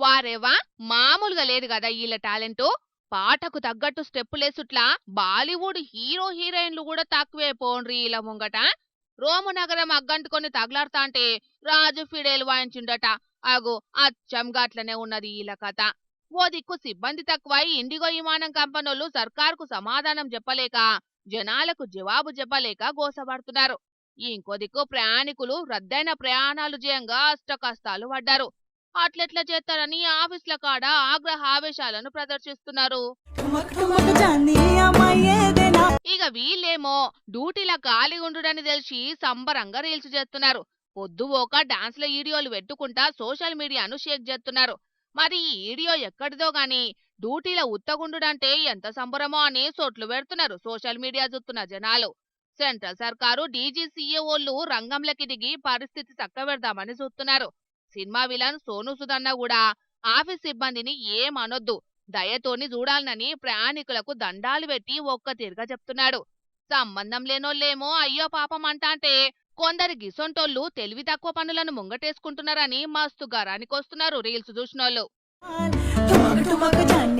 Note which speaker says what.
Speaker 1: వారేవా మామూలుగా లేదు కదా వీళ్ళ టాలెంట్. పాటకు తగ్గట్టు స్టెప్పులేసుట్లా బాలీవుడ్ హీరో హీరోయిన్లు కూడా తక్కువే పోండ్రి ఇలా ముంగట. రోము నగరం అగ్గంటుకొని తగలాడుతాంటే రాజు ఫిడేలు వాయించిండట. అగో అచ్చం గట్లనే ఉన్నది ఈల కథ. ఓ దిక్కు సిబ్బంది తక్కువై ఇండిగో విమానం కంపెనోళ్ళు సర్కారుకు సమాధానం చెప్పలేక, జనాలకు జవాబు చెప్పలేక గోసపడుతున్నారు. ఇంకో దిక్కు ప్రయాణికులు రద్దయిన ప్రయాణాలు చేయంగా అష్టకష్టాలు పడ్డారు. అట్లెట్లా చేస్తారని ఆఫీసుల కాడ ఆగ్రహ ఆవేశాలను ప్రదర్శిస్తున్నారు. ఇక వీళ్ళేమో డ్యూటీల ఖాళీ ఉండుడని తెలిసి సంబరంగా రీల్స్ చేస్తున్నారు. పొద్దుపోక డాన్స్ల వీడియోలు పెట్టుకుంటా సోషల్ మీడియాను షేక్ చేస్తున్నారు. మరి ఈ వీడియో ఎక్కడిదో గాని డ్యూటీల ఉత్తగుండుడంటే ఎంత సంబరమో అని సోట్లు పెడుతున్నారు సోషల్ మీడియా చూస్తున్న జనాలు. సెంట్రల్ సర్కారు డీజీసీఏఓళ్ళు రంగంలోకి దిగి పరిస్థితి చక్కబెడదామని చూస్తున్నారు. సినిమా విలన్ సోను సుదన్న కూడా ఆఫీస్ సిబ్బందిని ఏమనొద్దు, దయతోని చూడాలనని ప్రయాణికులకు దండాలు పెట్టి ఒక్క తీరుగా చెప్తున్నాడు. సంబంధం లేనోళ్ళేమో అయ్యో పాపం అంటాంటే, కొందరు గిసొంటోళ్ళు తెలివి తక్కువ పనులను ముంగటేసుకుంటున్నారని మస్తు గరానికొస్తున్నారు రీల్స్ చూసినోళ్ళు.